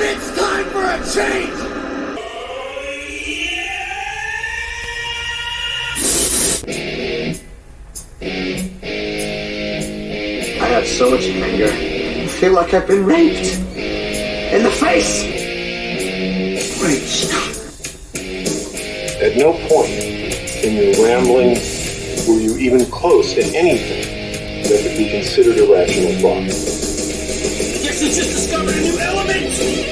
And it's time for a change! I have so much anger. I feel like I've been raped. In the face! Great Scott. At no point in your rambling were you even close to anything that could be considered a rational thought. Guess you just discovered a new element!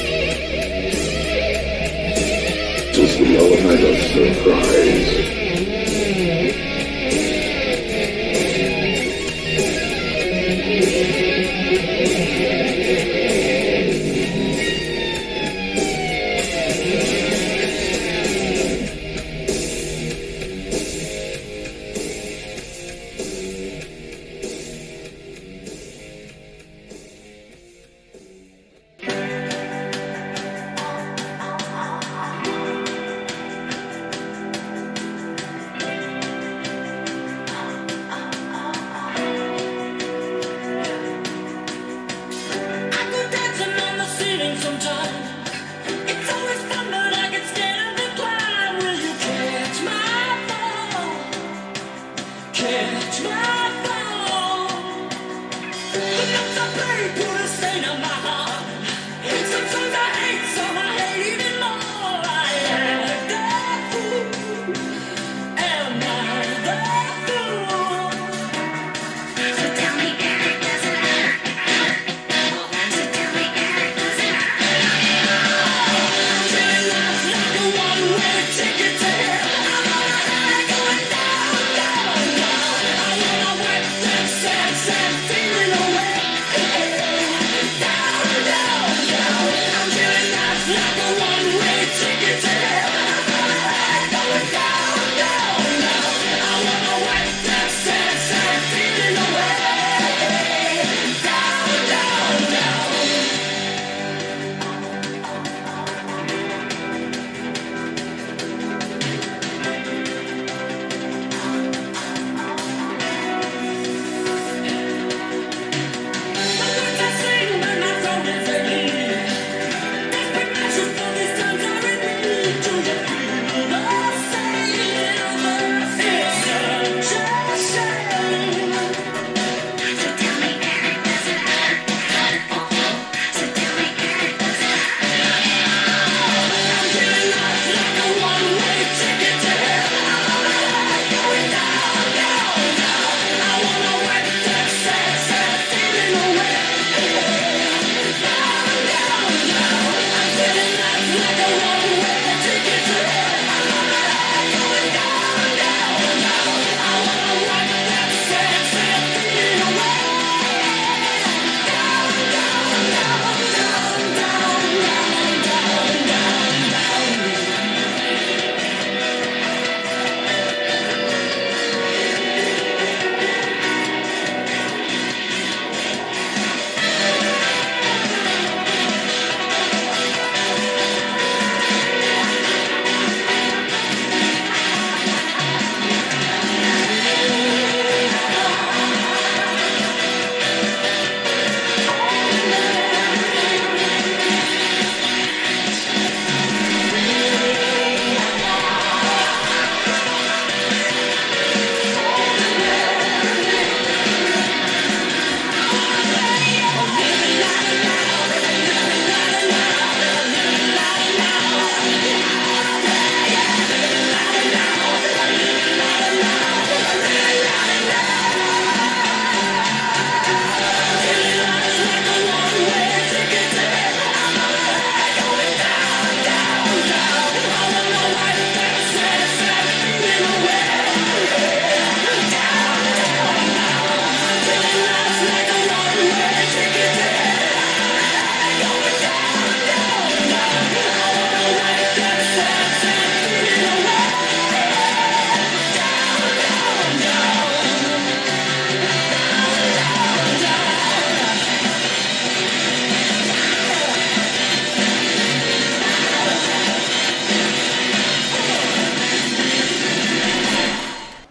This is the element of surprise.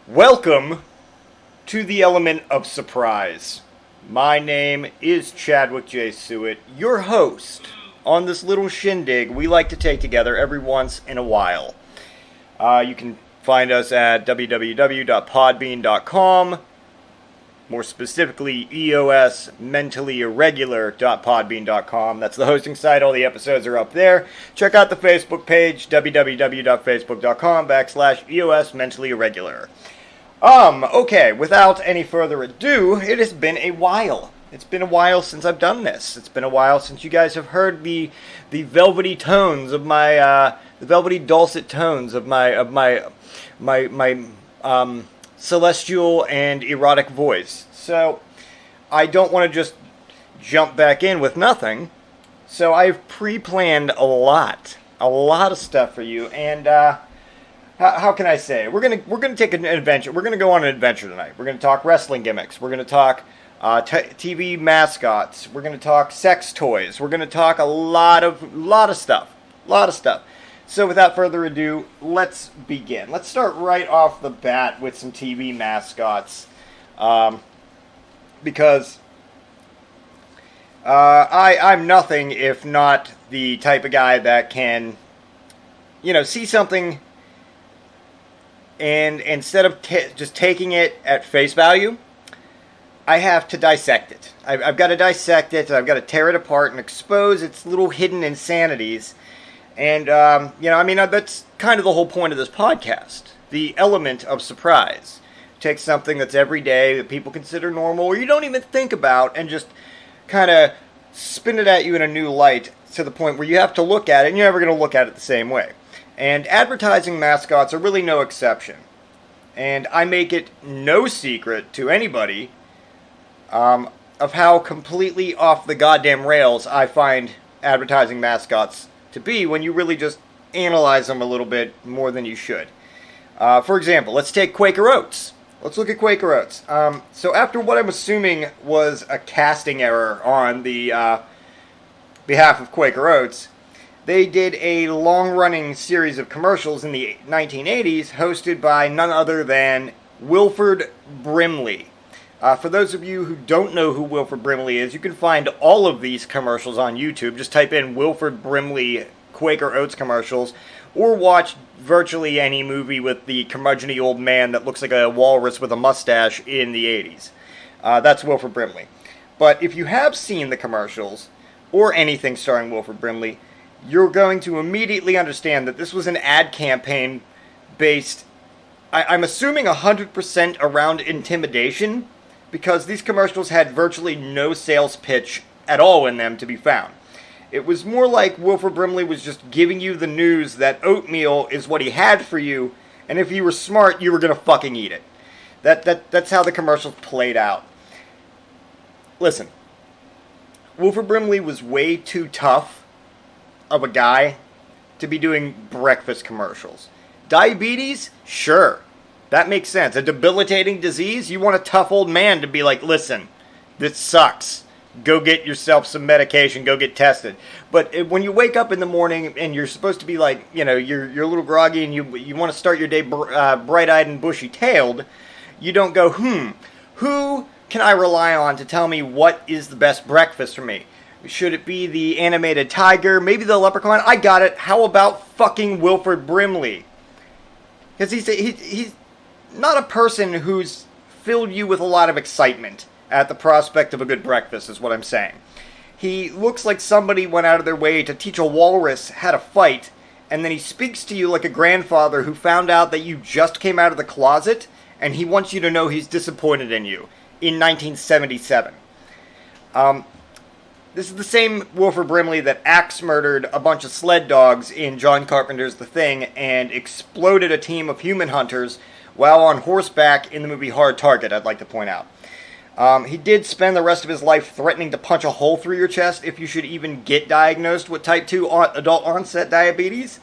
Welcome to the element of surprise. My name is Chadwick J. Sewitt, your host on this little shindig we like to take together every once in a while. You can find us at www.podbean.com. More specifically, eosmentallyirregular.podbean.com. That's the hosting site. All the episodes are up there. Check out the Facebook page, www.facebook.com/eosmentallyirregular. Okay, without any further ado, it has been a while. It's been a while since I've done this. It's been a while since you guys have heard the velvety tones of my, the velvety dulcet tones of my celestial and erotic voice. So I don't want to just jump back in with nothing. So I've pre-planned a lot of stuff for you. And how can I say? We're gonna take an adventure. We're gonna go on an adventure tonight. We're gonna talk wrestling gimmicks. We're gonna talk TV mascots. We're gonna talk sex toys. We're gonna talk a lot of stuff. So without further ado, let's begin. Let's start right off the bat with some TV mascots. Because I'm nothing if not the type of guy that can, see something and instead of just taking it at face value, I have to dissect it. I've got to dissect it, I've got to tear it apart and expose its little hidden insanities. And, that's kind of the whole point of this podcast. The element of surprise. Take something that's everyday, that people consider normal, or you don't even think about, and just kind of spin it at you in a new light to the point where you have to look at it, and you're never going to look at it the same way. And advertising mascots are really no exception. And I make it no secret to anybody of how completely off the goddamn rails I find advertising mascots to be when you really just analyze them a little bit more than you should. For example, let's take Quaker Oats. Let's look at Quaker Oats. So after what I'm assuming was a casting error on the behalf of Quaker Oats, they did a long-running series of commercials in the 1980s hosted by none other than Wilford Brimley. For those of you who don't know who Wilford Brimley is, you can find all of these commercials on YouTube. Just type in Wilford Brimley Quaker Oats commercials, or watch virtually any movie with the curmudgeon-y old man that looks like a walrus with a mustache in the 80s. That's Wilford Brimley. But if you have seen the commercials, or anything starring Wilford Brimley, you're going to immediately understand that this was an ad campaign based, I'm assuming 100% around intimidation, because these commercials had virtually no sales pitch at all in them to be found. It was more like Wilford Brimley was just giving you the news that oatmeal is what he had for you, and if you were smart, you were going to fucking eat it. That's how the commercials played out. Listen, Wilford Brimley was way too tough of a guy to be doing breakfast commercials. Diabetes? Sure. That makes sense. A debilitating disease? You want a tough old man to be like, listen, this sucks. Go get yourself some medication. Go get tested. But when you wake up in the morning and you're supposed to be like, you're a little groggy and you want to start your day bright-eyed and bushy-tailed, you don't go, who can I rely on to tell me what is the best breakfast for me? Should it be the animated tiger? Maybe the leprechaun? I got it. How about fucking Wilford Brimley? Because he's not a person who's filled you with a lot of excitement at the prospect of a good breakfast, is what I'm saying. He looks like somebody went out of their way to teach a walrus how to fight, and then he speaks to you like a grandfather who found out that you just came out of the closet, and he wants you to know he's disappointed in you in 1977. This is the same Wilford Brimley that axe murdered a bunch of sled dogs in John Carpenter's The Thing and exploded a team of human hunters while on horseback in the movie Hard Target, I'd like to point out. He did spend the rest of his life threatening to punch a hole through your chest if you should even get diagnosed with type 2 adult onset diabetes.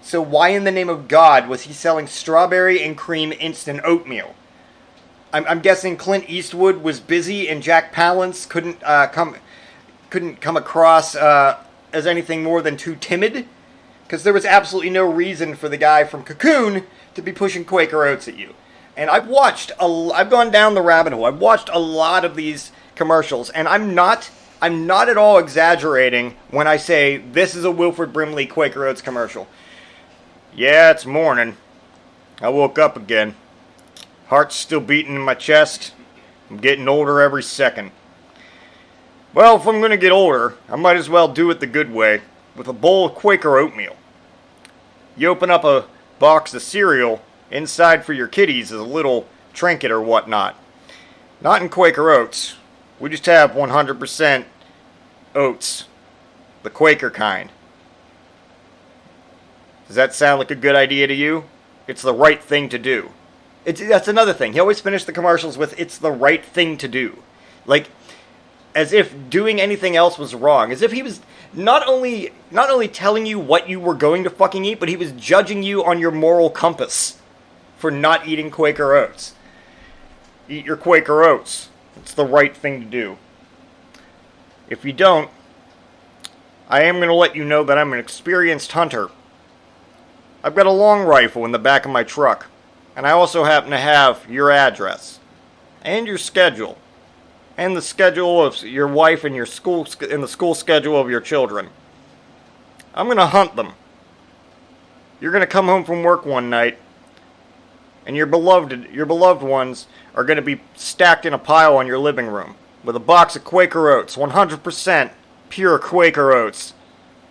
So why in the name of God was he selling strawberry and cream instant oatmeal? I'm guessing Clint Eastwood was busy and Jack Palance couldn't come across as anything more than too timid, because there was absolutely no reason for the guy from Cocoon to be pushing Quaker Oats at you. And I've gone down the rabbit hole. I've watched a lot of these commercials, and I'm not I'm not at all exaggerating when I say this is a Wilford Brimley Quaker Oats commercial. Yeah, it's morning. I woke up again. Heart's still beating in my chest. I'm getting older every second. Well, if I'm going to get older, I might as well do it the good way, with a bowl of Quaker oatmeal. You open up a box of cereal, inside for your kiddies is a little trinket or whatnot. Not in Quaker Oats. We just have 100% oats. The Quaker kind. Does that sound like a good idea to you? It's the right thing to do. That's another thing. He always finished the commercials with, it's the right thing to do. Like, as if doing anything else was wrong. As if he was not only telling you what you were going to fucking eat, but he was judging you on your moral compass for not eating Quaker Oats. Eat your Quaker Oats. It's the right thing to do. If you don't, I am going to let you know that I'm an experienced hunter. I've got a long rifle in the back of my truck, and I also happen to have your address, and your schedule, and the schedule of your wife and your school, and the school schedule of your children. I'm going to hunt them. You're going to come home from work one night, and your beloved ones are going to be stacked in a pile on your living room with a box of Quaker Oats, 100% pure Quaker Oats,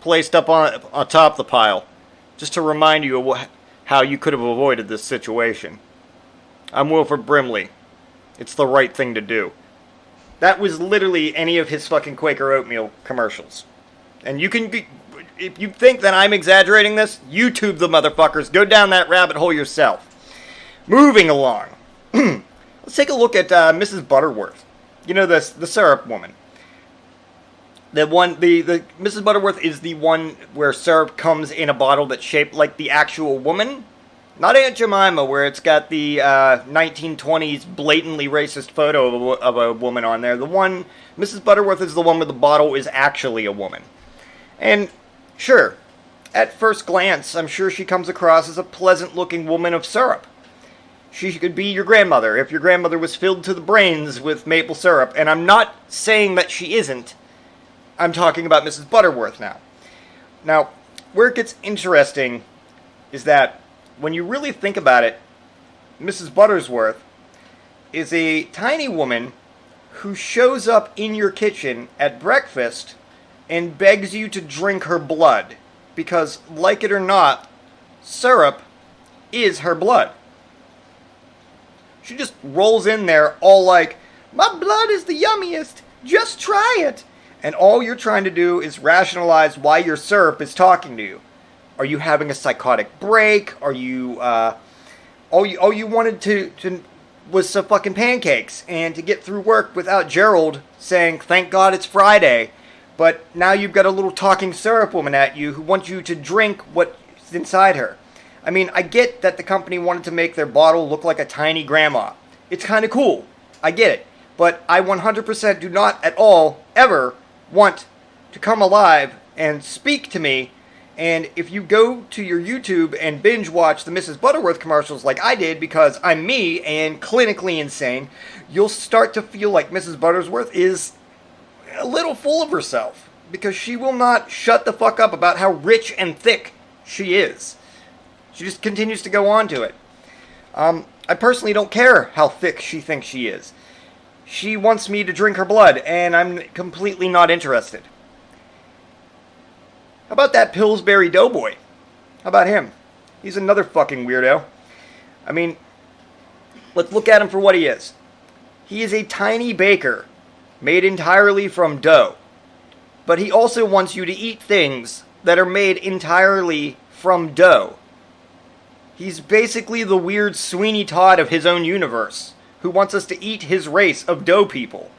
placed up on top of the pile, just to remind you of how you could have avoided this situation. I'm Wilford Brimley. It's the right thing to do. That was literally any of his fucking Quaker oatmeal commercials. And you can be, if you think that I'm exaggerating this, YouTube the motherfuckers. Go down that rabbit hole yourself. Moving along. Let's take a look at Mrs. Butterworth. You know, the syrup woman. The Mrs. Butterworth is the one where syrup comes in a bottle that's shaped like the actual woman. Not Aunt Jemima, where it's got the 1920s blatantly racist photo of a woman on there. Mrs. Butterworth is the one where the bottle is actually a woman. And, sure, at first glance, I'm sure she comes across as a pleasant-looking woman of syrup. She could be your grandmother, if your grandmother was filled to the brains with maple syrup. And I'm not saying that she isn't. I'm talking about Mrs. Butterworth now. Now, where it gets interesting is that when you really think about it, Mrs. Butterworth is a tiny woman who shows up in your kitchen at breakfast and begs you to drink her blood. Because, like it or not, syrup is her blood. She just rolls in there all like, my blood is the yummiest, just try it. And all you're trying to do is rationalize why your syrup is talking to you. Are you having a psychotic break? Are you, all you wanted to was some fucking pancakes and to get through work without Gerald saying, thank God it's Friday. But now you've got a little talking syrup woman at you who wants you to drink what's inside her. I mean, I get that the company wanted to make their bottle look like a tiny grandma. It's kind of cool. I get it. But I 100% do not at all ever want to come alive and speak to me. And if you go to your YouTube and binge watch the Mrs. Butterworth commercials like I did because I'm me and clinically insane, you'll start to feel like Mrs. Butterworth is a little full of herself because she will not shut the fuck up about how rich and thick she is. She just continues to go on to it. I personally don't care how thick she thinks she is. She wants me to drink her blood, and I'm completely not interested. How about that Pillsbury Doughboy? How about him? He's another fucking weirdo. I mean, let's look at him for what he is. He is a tiny baker, made entirely from dough. But he also wants you to eat things that are made entirely from dough. He's basically the weird Sweeney Todd of his own universe, who wants us to eat his race of dough people.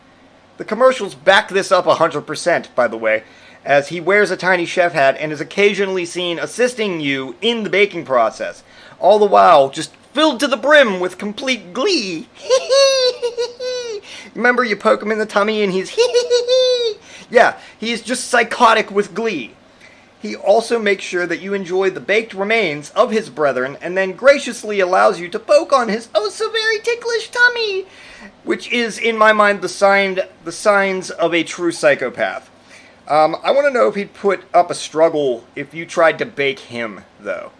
The commercials back this up 100%, by the way, as he wears a tiny chef hat and is occasionally seen assisting you in the baking process, all the while just filled to the brim with complete glee. Remember, you poke him in the tummy and he's Yeah, he's just psychotic with glee. he also makes sure that you enjoy the baked remains of his brethren and then graciously allows you to poke on his oh so very ticklish tummy, which is, in my mind, the signs of a true psychopath. I want to know if he'd put up a struggle if you tried to bake him, though.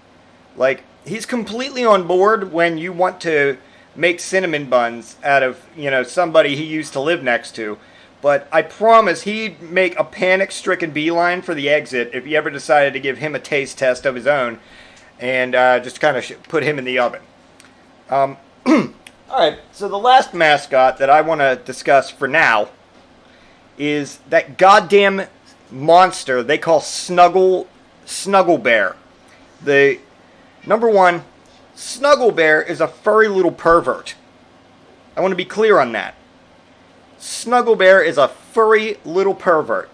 Like, he's completely on board when you want to make cinnamon buns out of, somebody he used to live next to. But I promise he'd make a panic-stricken beeline for the exit if you ever decided to give him a taste test of his own and just kind of put him in the oven. Alright, so the last mascot that I want to discuss for now is that goddamn monster they call Snuggle Bear. The number one, Snuggle Bear is a furry little pervert. I want to be clear on that. Snuggle Bear is a furry little pervert.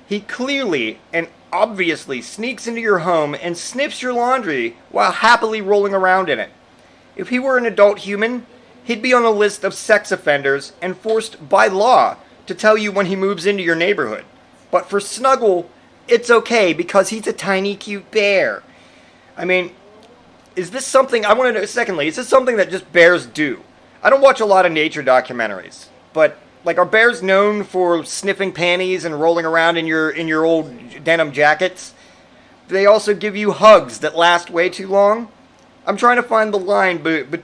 He clearly and obviously sneaks into your home and sniffs your laundry while happily rolling around in it. If he were an adult human, he'd be on a list of sex offenders and forced by law to tell you when he moves into your neighborhood. But for Snuggle, it's okay because he's a tiny cute bear. I mean, is this something, I want to know, secondly, is this something that just bears do? I don't watch a lot of nature documentaries, but like, are bears known for sniffing panties and rolling around in your old denim jackets? Do they also give you hugs that last way too long? I'm trying to find the line, but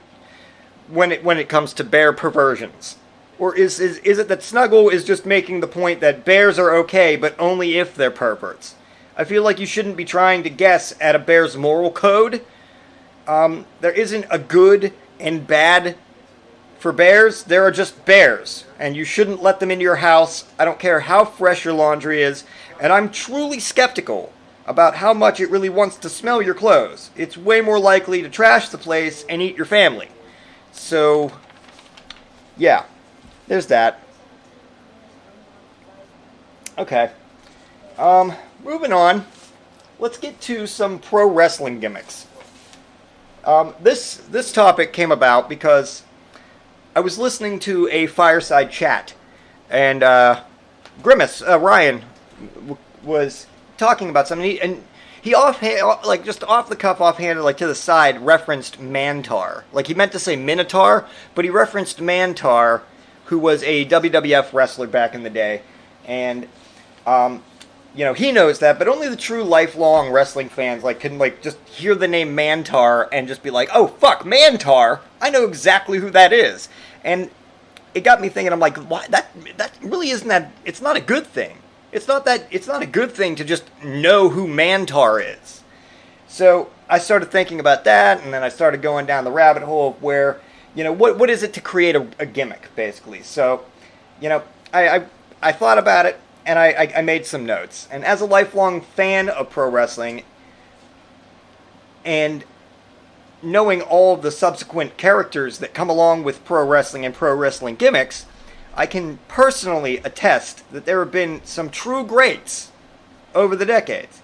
when it comes to bear perversions, or is it that Snuggle is just making the point that bears are okay, but only if they're perverts? I feel like you shouldn't be trying to guess at a bear's moral code. There isn't a good and bad for bears. There are just bears, and you shouldn't let them into your house. I don't care how fresh your laundry is, and I'm truly skeptical about how much it really wants to smell your clothes. It's way more likely to trash the place and eat your family. So, yeah, there's that. Okay. Moving on. Let's get to some pro wrestling gimmicks. This topic came about because I was listening to a fireside chat, and Grimace, Ryan, was talking about something, and he just off the cuff, offhanded, like to the side, referenced Mantar. Like, he meant to say Minotaur, but he referenced Mantar, who was a WWF wrestler back in the day, and he knows that, but only the true lifelong wrestling fans can just hear the name Mantar and just be like, oh fuck, Mantar! I know exactly who that is. And it got me thinking, I'm like, why that really isn't that, it's not a good thing. It's not a good thing to just know who Mantar is. So I started thinking about that, and then I started going down the rabbit hole of where, what is it to create a gimmick, basically. So, I thought about it, and I made some notes. And as a lifelong fan of pro wrestling, and knowing all of the subsequent characters that come along with pro wrestling and pro wrestling gimmicks, I can personally attest that there have been some true greats over the decades.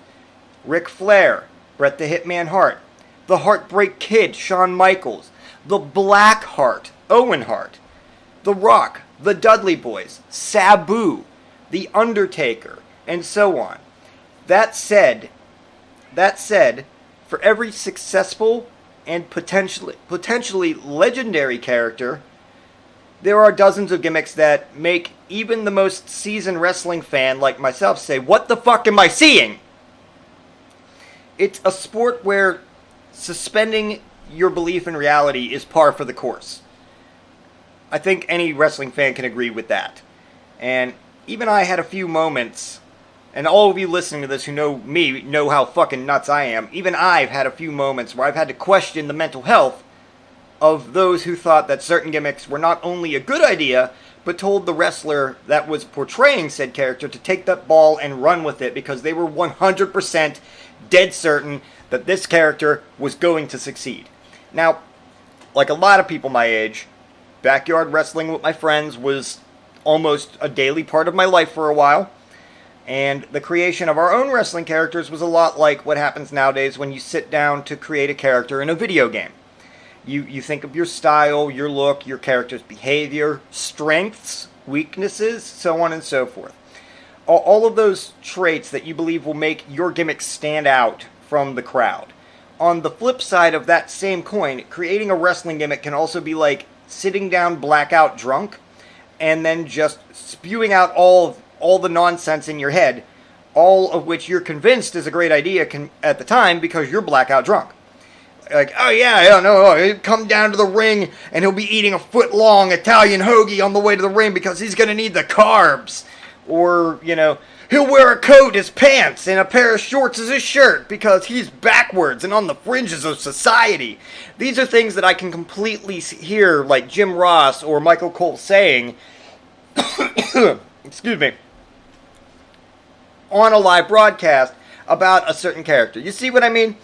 Ric Flair, Bret the Hitman Hart, the Heartbreak Kid, Shawn Michaels, the Black Heart, Owen Hart, The Rock, the Dudley Boys, Sabu, The Undertaker, and so on. That said, for every successful and potentially legendary character, there are dozens of gimmicks that make even the most seasoned wrestling fan like myself say, what the fuck am I seeing? It's a sport where suspending your belief in reality is par for the course. I think any wrestling fan can agree with that. And even I had a few moments, and all of you listening to this who know me know how fucking nuts I am, even I've had a few moments where I've had to question the mental health of those who thought that certain gimmicks were not only a good idea, but told the wrestler that was portraying said character to take that ball and run with it because they were 100% dead certain that this character was going to succeed. Now, like a lot of people my age, backyard wrestling with my friends was almost a daily part of my life for a while, and the creation of our own wrestling characters was a lot like what happens nowadays when you sit down to create a character in a video game. You think of your style, your look, your character's behavior, strengths, weaknesses, so on and so forth. All of those traits that you believe will make your gimmick stand out from the crowd. On the flip side of that same coin, creating a wrestling gimmick can also be like sitting down blackout drunk and then just spewing out all the nonsense in your head, all of which you're convinced is a great idea at the time because you're blackout drunk. Like, oh yeah, no, he'll come down to the ring and he'll be eating a foot-long Italian hoagie on the way to the ring because he's going to need the carbs. Or, he'll wear a coat as pants and a pair of shorts as his shirt because he's backwards and on the fringes of society. These are things that I can completely hear, like Jim Ross or Michael Cole saying, excuse me, on a live broadcast about a certain character. You see what I mean?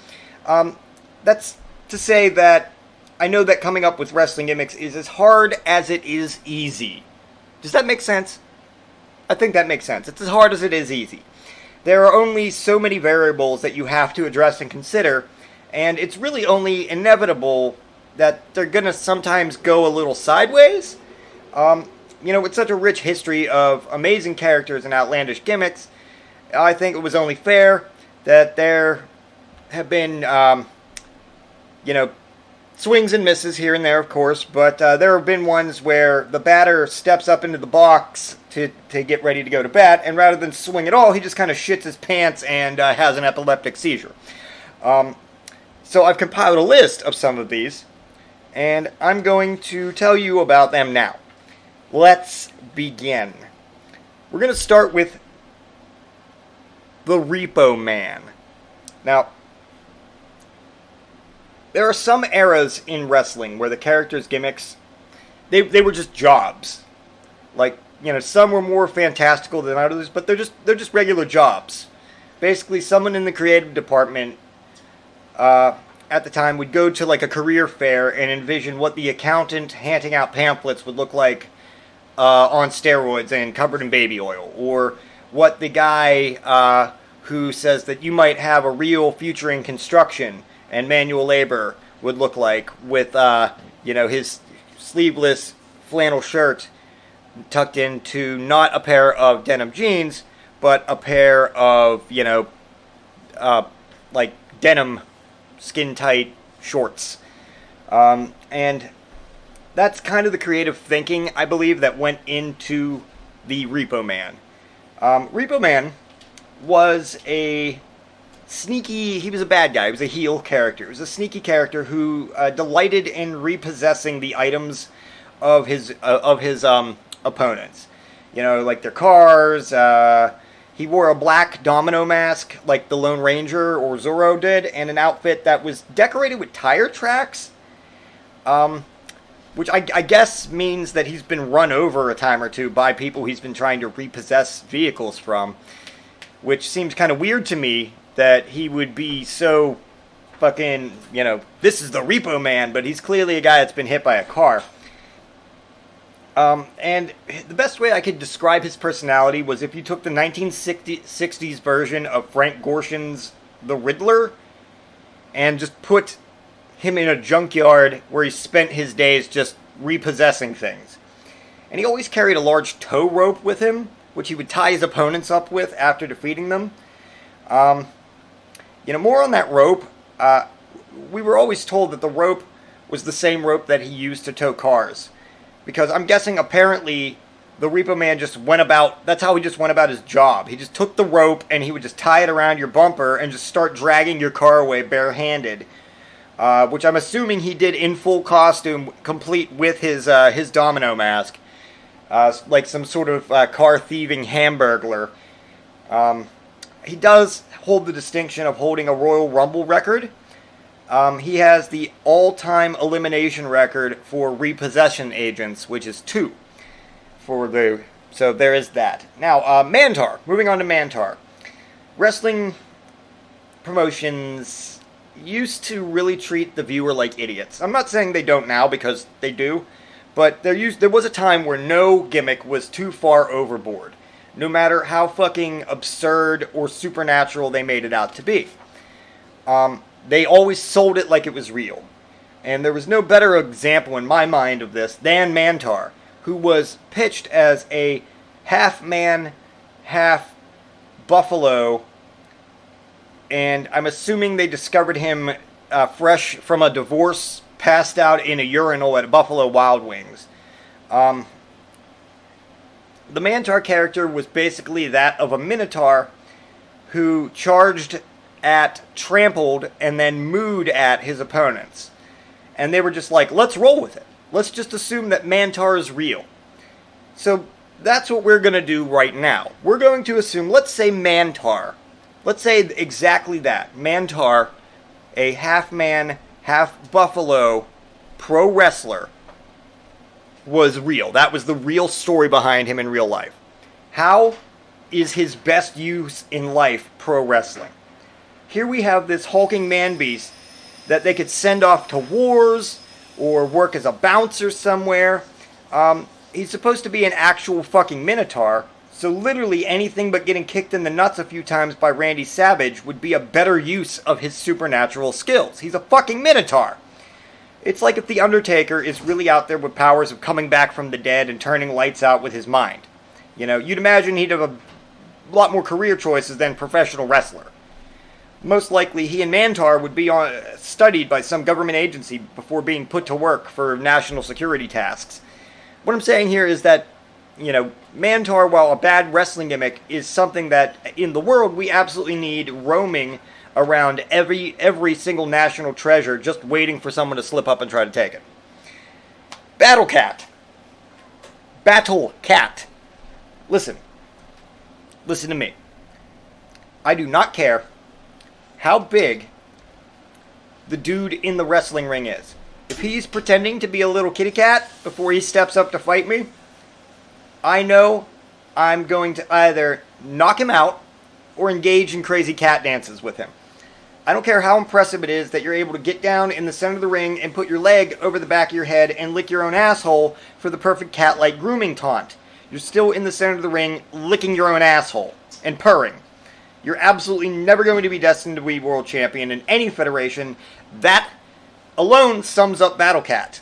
That's to say that I know that coming up with wrestling gimmicks is as hard as it is easy. Does that make sense? I think that makes sense. It's as hard as it is easy. There are only so many variables that you have to address and consider, and it's really only inevitable that they're going to sometimes go a little sideways. With such a rich history of amazing characters and outlandish gimmicks, I think it was only fair that there have been, swings and misses here and there, of course, but there have been ones where the batter steps up into the box to get ready to go to bat, and rather than swing at all, he just kind of shits his pants and has an epileptic seizure. So I've compiled a list of some of these, and I'm going to tell you about them now. Let's begin. We're going to start with the Repo Man. Now, there are some eras in wrestling where the characters' gimmicks, they were just jobs. Like, some were more fantastical than others, but they're just regular jobs. Basically, someone in the creative department at the time would go to like a career fair and envision what the accountant handing out pamphlets would look like on steroids and covered in baby oil, or what the guy who says that you might have a real future in construction and manual labor would look like with, his sleeveless flannel shirt tucked into not a pair of denim jeans, but a pair of, denim skin-tight shorts. And that's kind of the creative thinking, I believe, that went into the Repo Man. Repo Man was he was a bad guy. He was a heel character. He was a sneaky character who delighted in repossessing the items of his opponents. Like their cars. He wore a black domino mask like the Lone Ranger or Zorro did, and an outfit that was decorated with tire tracks. Which I guess means that he's been run over a time or two by people he's been trying to repossess vehicles from. Which seems kind of weird to me, that he would be so fucking, this is the Repo Man, but he's clearly a guy that's been hit by a car. And the best way I could describe his personality was if you took the 1960s version of Frank Gorshin's The Riddler and just put him in a junkyard where he spent his days just repossessing things. And he always carried a large tow rope with him, which he would tie his opponents up with after defeating them. More on that rope. We were always told that the rope was the same rope that he used to tow cars. Because I'm guessing apparently the Repo Man just went about, that's how he just went about his job. He just took the rope and he would just tie it around your bumper and just start dragging your car away barehanded. Which I'm assuming he did in full costume, complete with his domino mask. Like some sort of car thieving hamburglar. He does hold the distinction of holding a Royal Rumble record. He has the all-time elimination record for repossession agents, which is 2. So there is that. Now, Mantar. Moving on to Mantar. Wrestling promotions used to really treat the viewer like idiots. I'm not saying they don't now, because they do. But there was a time where no gimmick was too far overboard, no matter how fucking absurd or supernatural they made it out to be. They always sold it like it was real. And there was no better example in my mind of this than Mantar, who was pitched as a half-man, half buffalo, and I'm assuming they discovered him fresh from a divorce, passed out in a urinal at Buffalo Wild Wings. The Mantar character was basically that of a Minotaur who charged at, trampled, and then mooed at his opponents. And they were just like, let's roll with it. Let's just assume that Mantar is real. So that's what we're going to do right now. We're going to assume, let's say Mantar. Let's say exactly that. Mantar, a half-man, half-buffalo pro wrestler, was real. That was the real story behind him in real life. How is his best use in life pro wrestling? Here we have this hulking man-beast that they could send off to wars or work as a bouncer somewhere. He's supposed to be an actual fucking Minotaur, so literally anything but getting kicked in the nuts a few times by Randy Savage would be a better use of his supernatural skills. He's a fucking Minotaur. It's like if The Undertaker is really out there with powers of coming back from the dead and turning lights out with his mind. You know, you'd imagine he'd have a lot more career choices than professional wrestler. Most likely, he and Mantar would be studied by some government agency before being put to work for national security tasks. What I'm saying here is that, you know, Mantar, while a bad wrestling gimmick, is something that, in the world, we absolutely need roaming around every single national treasure, just waiting for someone to slip up and try to take it. Battle Cat. Listen to me. I do not care how big the dude in the wrestling ring is. If he's pretending to be a little kitty cat before he steps up to fight me, I know I'm going to either knock him out or engage in crazy cat dances with him. I don't care how impressive it is that you're able to get down in the center of the ring and put your leg over the back of your head and lick your own asshole for the perfect cat-like grooming taunt. You're still in the center of the ring licking your own asshole and purring. You're absolutely never going to be destined to be world champion in any federation. That alone sums up Battle Cat.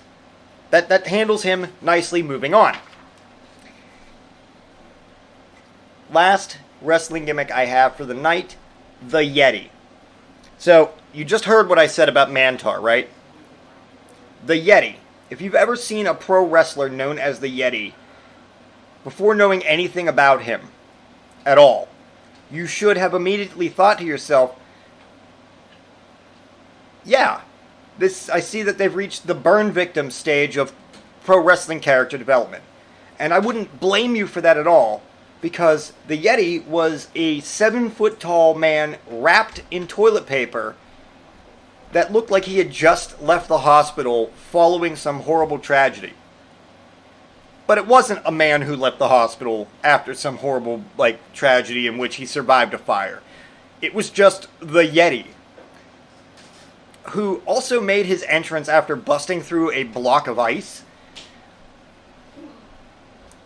That handles him nicely. Moving on. Last wrestling gimmick I have for the night, the Yeti. So, you just heard what I said about Mantar, right? The Yeti. If you've ever seen a pro wrestler known as the Yeti, before knowing anything about him at all, you should have immediately thought to yourself, yeah, I see that they've reached the burn victim stage of pro wrestling character development. And I wouldn't blame you for that at all, because the Yeti was a 7-foot-tall man wrapped in toilet paper that looked like he had just left the hospital following some horrible tragedy. But it wasn't a man who left the hospital after some horrible, tragedy in which he survived a fire. It was just the Yeti, who also made his entrance after busting through a block of ice.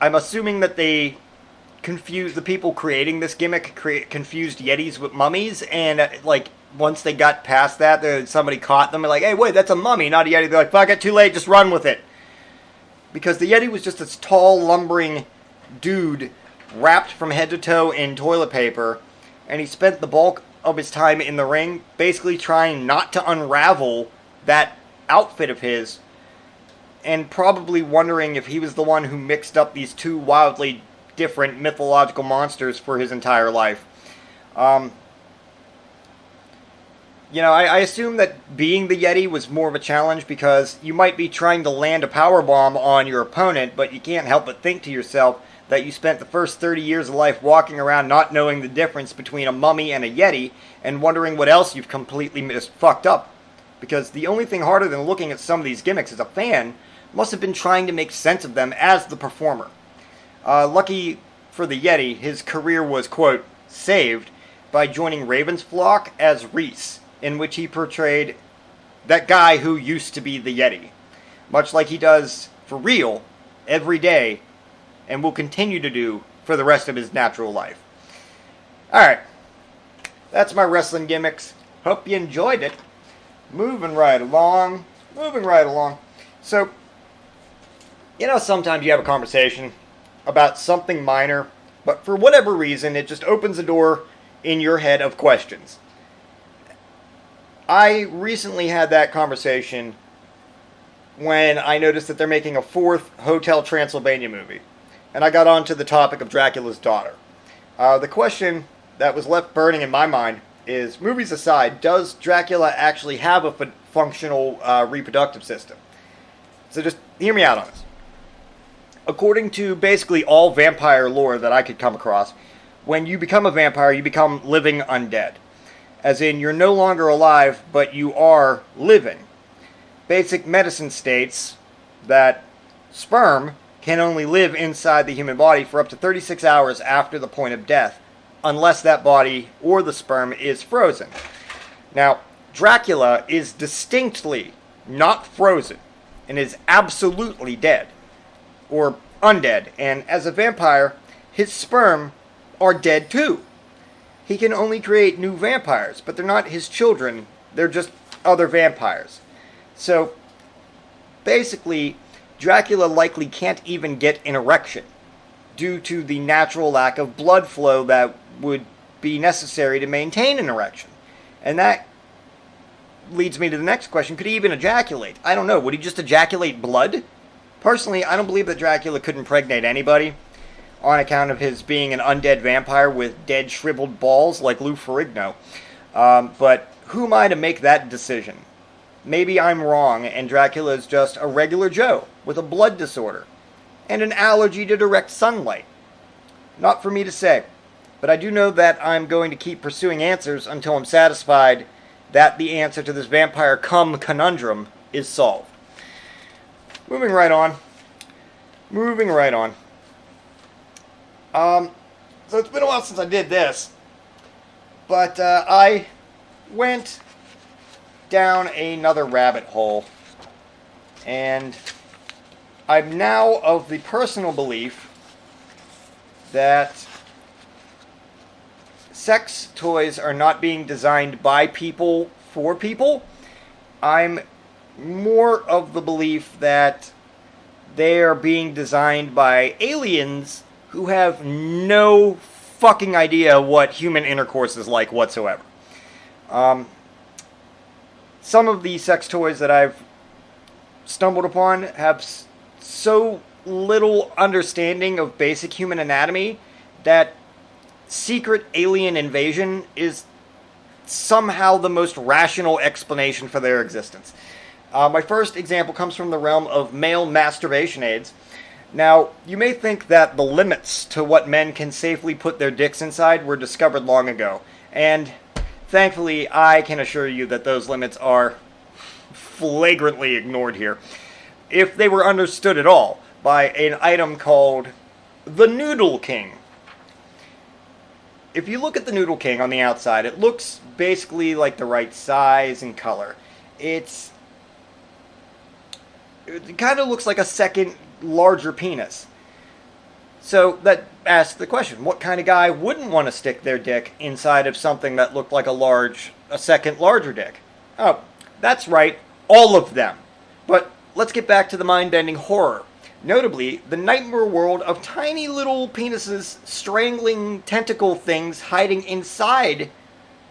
I'm assuming that they the people creating this gimmick confused Yetis with mummies, and once they got past that, somebody caught them and hey, wait, that's a mummy, not a Yeti. They're like, fuck it, too late, just run with it. Because the Yeti was just this tall, lumbering dude wrapped from head to toe in toilet paper, and he spent the bulk of his time in the ring basically trying not to unravel that outfit of his, and probably wondering if he was the one who mixed up these two wildly different mythological monsters for his entire life. I assume that being the Yeti was more of a challenge because you might be trying to land a powerbomb on your opponent, but you can't help but think to yourself that you spent the first 30 years of life walking around not knowing the difference between a mummy and a Yeti and wondering what else you've completely fucked up. Because the only thing harder than looking at some of these gimmicks as a fan must have been trying to make sense of them as the performer. Lucky for the Yeti, his career was, quote, saved by joining Raven's flock as Reese, in which he portrayed that guy who used to be the Yeti, much like he does for real every day and will continue to do for the rest of his natural life. Alright, that's my wrestling gimmicks. Hope you enjoyed it. Moving right along. So, sometimes you have a conversation about something minor, But for whatever reason, it just opens a door in your head of questions. I recently had that conversation when I noticed that they're making a fourth Hotel Transylvania movie. And I got onto the topic of Dracula's daughter. The question that was left burning in my mind is, movies aside, does Dracula actually have a functional reproductive system? So just hear me out on this. According to basically all vampire lore that I could come across, when you become a vampire, you become living undead. As in, you're no longer alive, but you are living. Basic medicine states that sperm can only live inside the human body for up to 36 hours after the point of death, unless that body or the sperm is frozen. Now, Dracula is distinctly not frozen and is absolutely dead, or undead, and as a vampire, his sperm are dead too. He can only create new vampires, but they're not his children, they're just other vampires. So, basically, Dracula likely can't even get an erection due to the natural lack of blood flow that would be necessary to maintain an erection. And that leads me to the next question. Could he even ejaculate? I don't know. Would he just ejaculate blood? Personally, I don't believe that Dracula could impregnate anybody on account of his being an undead vampire with dead, shriveled balls like Lou Ferrigno. But who am I to make that decision? Maybe I'm wrong, and Dracula is just a regular Joe with a blood disorder and an allergy to direct sunlight. Not for me to say, but I do know that I'm going to keep pursuing answers until I'm satisfied that the answer to this vampire cum conundrum is solved. Moving right on. So it's been a while since I did this, but I went down another rabbit hole, and I'm now of the personal belief that sex toys are not being designed by people for people. I'm more of the belief that they are being designed by aliens who have no fucking idea what human intercourse is like whatsoever. Some of the sex toys that I've stumbled upon have so little understanding of basic human anatomy that secret alien invasion is somehow the most rational explanation for their existence. My first example comes from the realm of male masturbation aids. Now, you may think that the limits to what men can safely put their dicks inside were discovered long ago, and thankfully I can assure you that those limits are flagrantly ignored here, if they were understood at all, by an item called the Noodle King. If you look at the Noodle King on the outside, it looks basically like the right size and color. It kind of looks like a second larger penis. So that asks the question, what kind of guy wouldn't want to stick their dick inside of something that looked like a second larger dick? Oh, that's right, all of them. But let's get back to the mind-bending horror. Notably, the nightmare world of tiny little penises strangling tentacle things hiding inside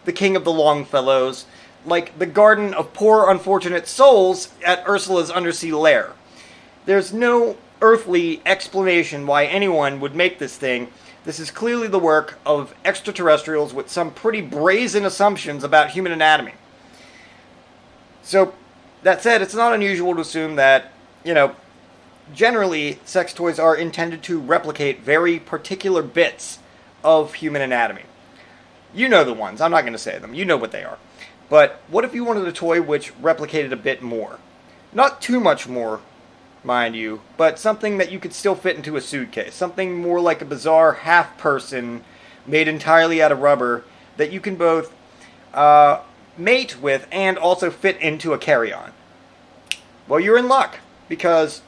the King of the Longfellows, like the Garden of Poor Unfortunate Souls at Ursula's undersea lair. There's no earthly explanation why anyone would make this thing. This is clearly the work of extraterrestrials with some pretty brazen assumptions about human anatomy. So, that said, it's not unusual to assume that, generally, sex toys are intended to replicate very particular bits of human anatomy. You know the ones. I'm not going to say them. You know what they are. But what if you wanted a toy which replicated a bit more? Not too much more, mind you, but something that you could still fit into a suitcase. Something more like a bizarre half-person made entirely out of rubber that you can both mate with and also fit into a carry-on. Well, you're in luck, because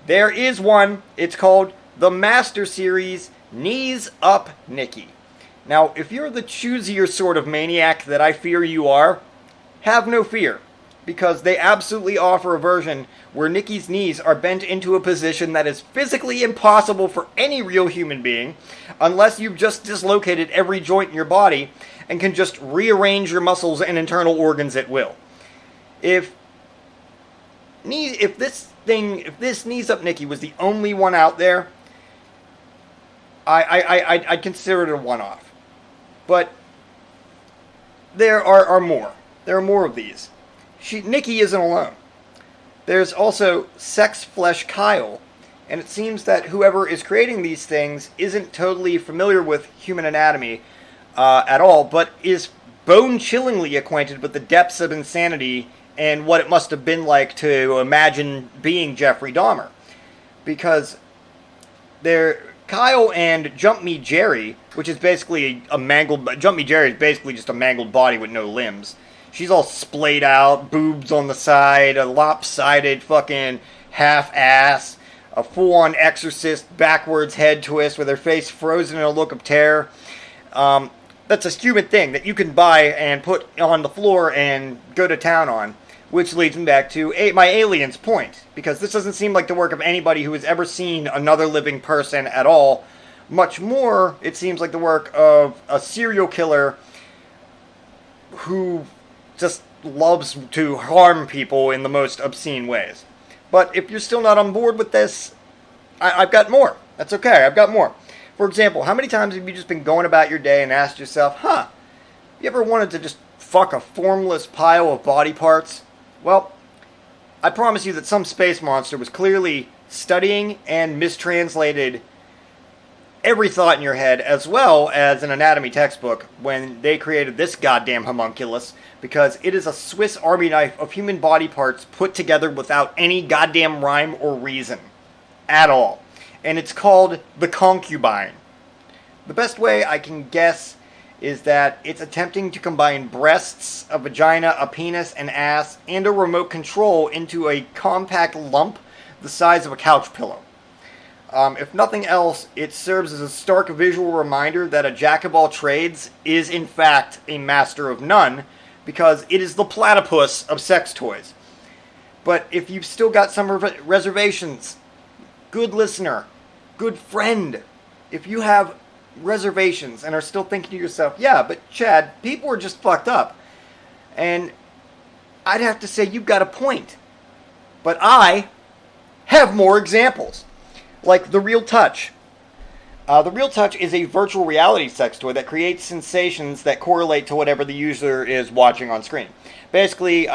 there is one. It's called the Master Series Knees Up Nikki. Now, if you're the choosier sort of maniac that I fear you are, have no fear. because they absolutely offer a version where Nikki's knees are bent into a position that is physically impossible for any real human being unless you've just dislocated every joint in your body and can just rearrange your muscles and internal organs at will. If this Knees Up Nikki was the only one out there, I'd consider it a one-off. But there are more. There are more of these. Nikki isn't alone. There's also Sex Flesh Kyle, and it seems that whoever is creating these things isn't totally familiar with human anatomy at all, but is bone-chillingly acquainted with the depths of insanity and what it must have been like to imagine being Jeffrey Dahmer. Because Kyle and Jump Me Jerry, which is basically Jump Me Jerry is basically just a mangled body with no limbs. She's all splayed out, boobs on the side, a lopsided fucking half-ass, a full-on exorcist backwards head twist with her face frozen in a look of terror. That's a human thing that you can buy and put on the floor and go to town on, which leads me back to my aliens point, because this doesn't seem like the work of anybody who has ever seen another living person at all. Much more, it seems like the work of a serial killer who just loves to harm people in the most obscene ways. But if you're still not on board with this, I've got more. That's okay, I've got more. For example, how many times have you just been going about your day and asked yourself, you ever wanted to just fuck a formless pile of body parts? Well, I promise you that some space monster was clearly studying and mistranslated every thought in your head, as well as an anatomy textbook, when they created this goddamn homunculus, because it is a Swiss Army knife of human body parts put together without any goddamn rhyme or reason at all. And it's called the concubine. The best way I can guess is that it's attempting to combine breasts, a vagina, a penis, an ass, and a remote control into a compact lump the size of a couch pillow. If nothing else, it serves as a stark visual reminder that a jack of all trades is in fact a master of none, because it is the platypus of sex toys. But if you've still got some reservations, good listener, good friend, if you have reservations and are still thinking to yourself, yeah, but Chad, people are just fucked up, and I'd have to say you've got a point. But I have more examples, like the Real Touch. The Real Touch is a virtual reality sex toy that creates sensations that correlate to whatever the user is watching on screen. Basically,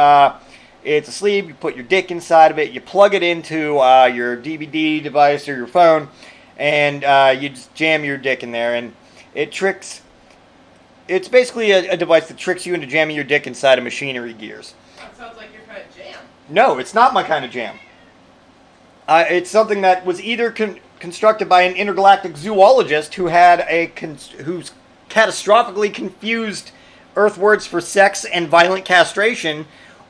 it's a sleeve, you put your dick inside of it, you plug it into your DVD device or your phone, and you just jam your dick in there, and it's basically a device that tricks you into jamming your dick inside of machinery gears. That sounds like your kind of jam. No, it's not my kind of jam. It's something that was either constructed by an intergalactic zoologist who's catastrophically confused Earth words for sex and violent castration,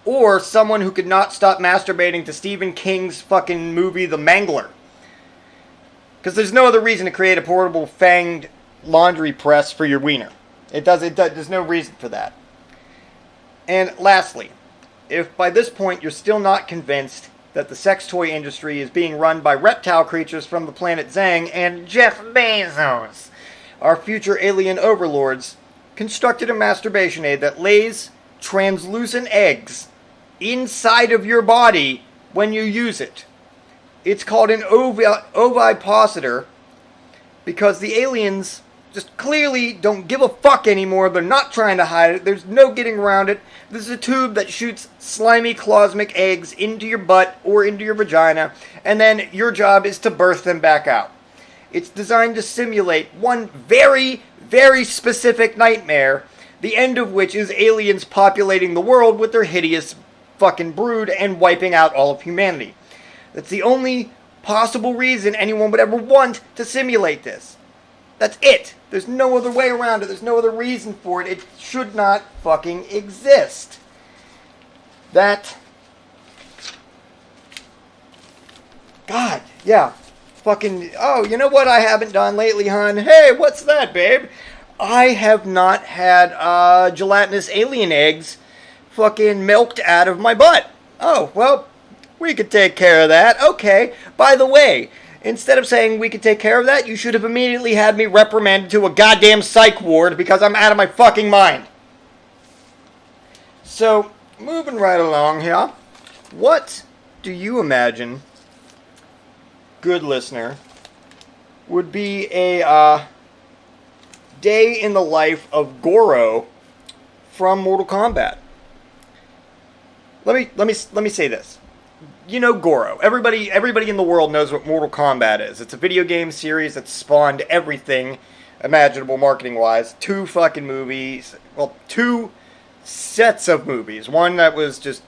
or someone who could not stop masturbating to Stephen King's fucking movie The Mangler. Because there's no other reason to create a portable fanged laundry press for your wiener. There's no reason for that. And lastly, if by this point you're still not convinced that the sex toy industry is being run by reptile creatures from the planet Zang and Jeff Bezos, our future alien overlords, constructed a masturbation aid that lays translucent eggs inside of your body when you use it. It's called an ovipositor because the aliens just clearly don't give a fuck anymore. They're not trying to hide it. There's no getting around it. This is a tube that shoots slimy cosmic eggs into your butt or into your vagina, and then your job is to birth them back out. It's designed to simulate one very, very specific nightmare, the end of which is aliens populating the world with their hideous fucking brood and wiping out all of humanity. That's the only possible reason anyone would ever want to simulate this. That's it. There's no other way around it. There's no other reason for it. It should not fucking exist. God, yeah. Fucking, oh, you know what I haven't done lately, hon? Hey, what's that, babe? I have not had gelatinous alien eggs fucking milked out of my butt. Oh, well, we could take care of that. Okay. By the way, instead of saying we could take care of that, you should have immediately had me reprimanded to a goddamn psych ward because I'm out of my fucking mind. So, moving right along here, what do you imagine, good listener, would be a day in the life of Goro from Mortal Kombat? Let me say this. You know Goro. Everybody in the world knows what Mortal Kombat is. It's a video game series that spawned everything imaginable marketing-wise. 2 fucking movies. Well, 2 sets of movies. One that was just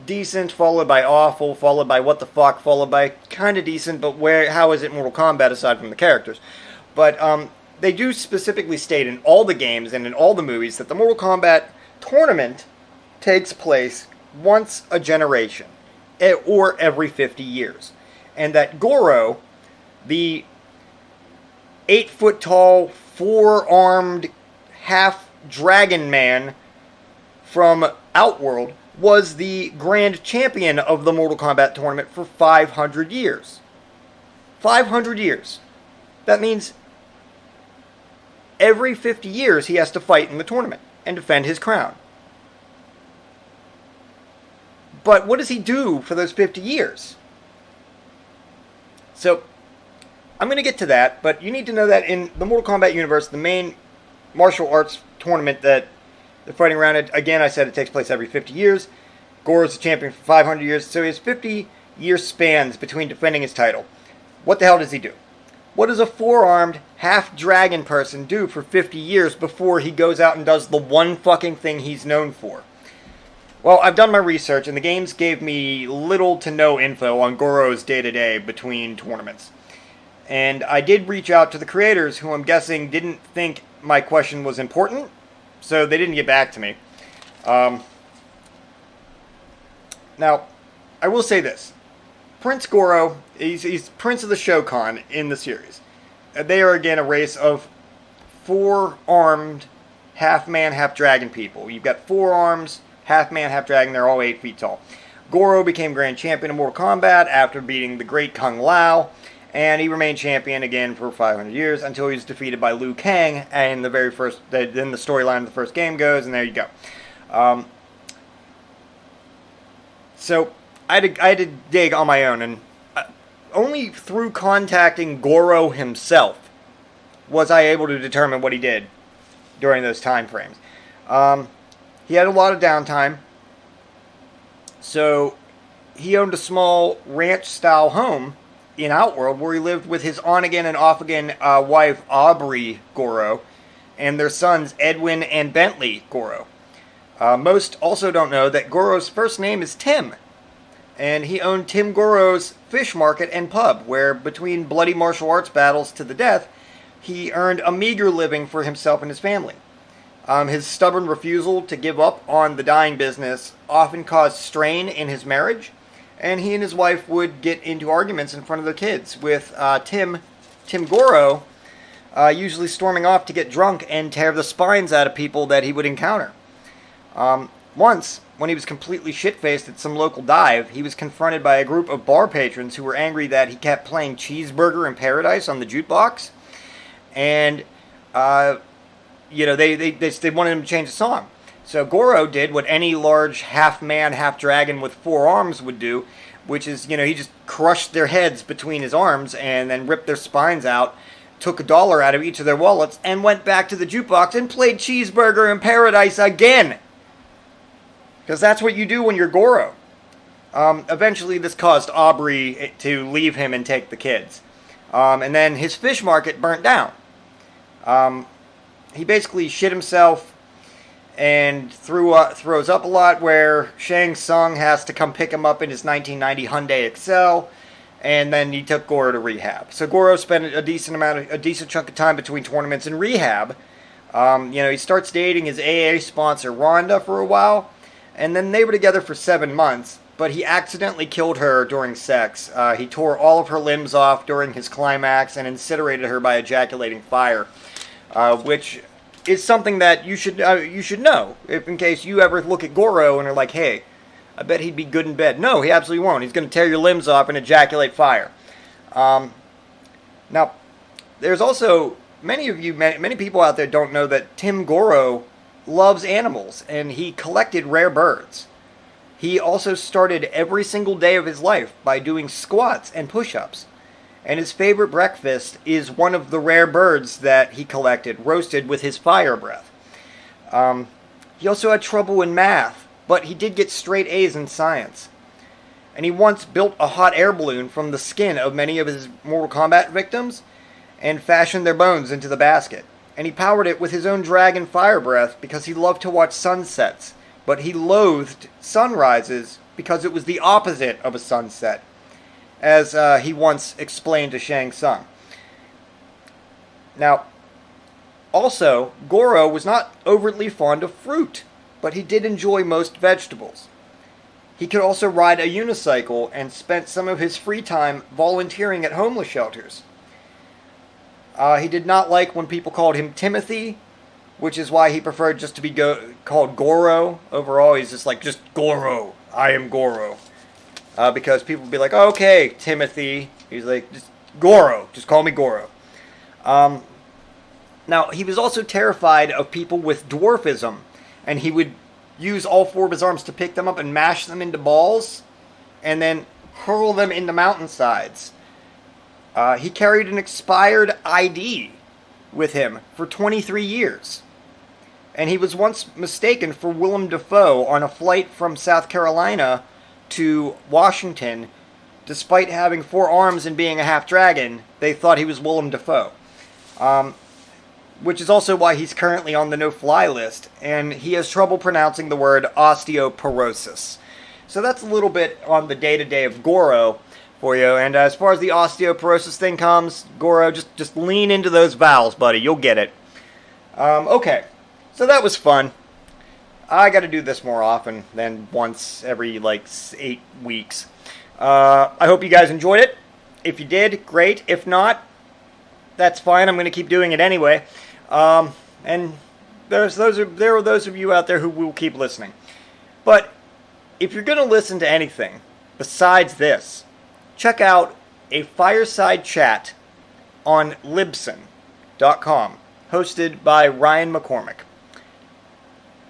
decent, followed by awful, followed by what the fuck, followed by kind of decent, but how is it Mortal Kombat aside from the characters? But they do specifically state in all the games and in all the movies that the Mortal Kombat tournament takes place once a generation, or every 50 years. And that Goro, the 8-foot-tall, 4-armed, half-dragon man from Outworld, was the grand champion of the Mortal Kombat tournament for 500 years. 500 years. That means every 50 years he has to fight in the tournament and defend his crown. But what does he do for those 50 years? So, I'm going to get to that, but you need to know that in the Mortal Kombat universe, the main martial arts tournament that they're fighting around it, again, I said it takes place every 50 years. Goro's the champion for 500 years, so he has 50-year spans between defending his title. What the hell does he do? What does a 4-armed, half-dragon person do for 50 years before he goes out and does the one fucking thing he's known for? Well, I've done my research, and the games gave me little to no info on Goro's day-to-day between tournaments. And I did reach out to the creators, who I'm guessing didn't think my question was important, so they didn't get back to me. Now, I will say this. Prince Goro, he's Prince of the Shokan in the series. They are, again, a race of 4-armed, half-man, half-dragon people. You've got 4 arms, half-man, half-dragon, they're all 8 feet tall. Goro became Grand Champion of Mortal Kombat after beating the great Kung Lao, and he remained champion again for 500 years until he was defeated by Liu Kang in the very first, then the storyline of the first game goes, and there you go. So, I had to dig on my own, and only through contacting Goro himself was I able to determine what he did during those time frames. He had a lot of downtime, so he owned a small ranch-style home in Outworld where he lived with his on-again and off-again wife, Aubrey Goro, and their sons, Edwin and Bentley Goro. Most also don't know that Goro's first name is Tim, and he owned Tim Goro's fish market and pub, where between bloody martial arts battles to the death, he earned a meager living for himself and his family. His stubborn refusal to give up on the dyeing business often caused strain in his marriage, and he and his wife would get into arguments in front of their kids, with Tim Goro usually storming off to get drunk and tear the spines out of people that he would encounter. Once, when he was completely shit-faced at some local dive, he was confronted by a group of bar patrons who were angry that he kept playing Cheeseburger in Paradise on the jukebox, and they wanted him to change the song. So Goro did what any large half-man, half-dragon with 4 arms would do, which is, he just crushed their heads between his arms and then ripped their spines out, took $1 out of each of their wallets, and went back to the jukebox and played Cheeseburger in Paradise again. Because that's what you do when you're Goro. Eventually, this caused Aubrey to leave him and take the kids. And then his fish market burnt down. He basically shit himself and throws up a lot, where Shang Tsung has to come pick him up in his 1990 Hyundai Excel, and then he took Goro to rehab. So Goro spent a decent chunk of time between tournaments in rehab. He starts dating his AA sponsor Rhonda for a while, and then they were together for 7 months, but he accidentally killed her during sex. He tore all of her limbs off during his climax and incinerated her by ejaculating fire, which is something that you should know, if in case you ever look at Goro and are like, hey, I bet he'd be good in bed. No, he absolutely won't. He's going to tear your limbs off and ejaculate fire. Now, there's also many people out there don't know that Tim Goro loves animals, and he collected rare birds. He also started every single day of his life by doing squats and push-ups. And his favorite breakfast is one of the rare birds that he collected, roasted with his fire breath. He also had trouble in math, but he did get straight A's in science. And he once built a hot air balloon from the skin of many of his Mortal Kombat victims and fashioned their bones into the basket. And he powered it with his own dragon fire breath because he loved to watch sunsets, but he loathed sunrises because it was the opposite of a sunset, as he once explained to Shang Tsung. Now, also, Goro was not overtly fond of fruit, but he did enjoy most vegetables. He could also ride a unicycle and spent some of his free time volunteering at homeless shelters. He did not like when people called him Timothy, which is why he preferred just to be called Goro. Overall, he's just Goro. I am Goro. Because people would be like, oh, okay, Timothy. He's like, just Goro. Just call me Goro. Now, he was also terrified of people with dwarfism, and he would use all four of his arms to pick them up and mash them into balls, and then hurl them into mountainsides. He carried an expired ID with him for 23 years. And he was once mistaken for Willem Dafoe on a flight from South Carolina to Washington. Despite having 4 arms and being a half-dragon, they thought he was Willem Dafoe. Which is also why he's currently on the no-fly list, and he has trouble pronouncing the word osteoporosis. So that's a little bit on the day-to-day of Goro for you, and as far as the osteoporosis thing comes, Goro, just lean into those vowels, buddy, you'll get it. Okay, so that was fun. I gotta do this more often than once every, 8 weeks. I hope you guys enjoyed it. If you did, great. If not, that's fine. I'm going to keep doing it anyway. And there are those of you out there who will keep listening. But if you're going to listen to anything besides this, check out a fireside chat on Libsyn.com, hosted by Ryan McCormick.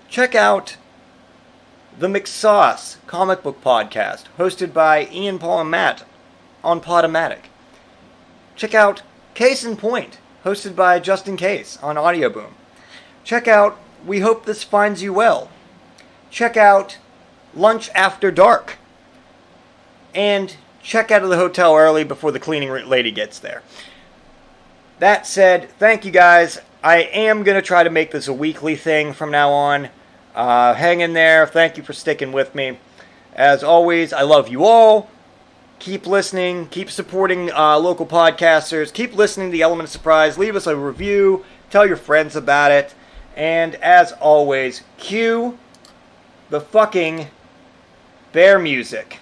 Check out the Mascots comic book podcast, hosted by Ian, Paul, and Matt on Podomatic. Check out Case in Point, hosted by Justin Case on Audioboom. Check out We Hope This Finds You Well. Check out Lunch After Dark. And check out of the hotel early before the cleaning lady gets there. That said, thank you guys. I am going to try to make this a weekly thing from now on. Hang in there. Thank you for sticking with me. As always, I love you all. Keep listening. Keep supporting local podcasters. Keep listening to The Element of Surprise. Leave us a review. Tell your friends about it. And as always, cue the fucking bear music.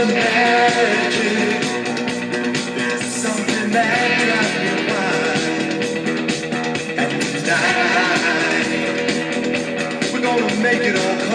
magic. There's something that drives me wild. And tonight, we're gonna make it all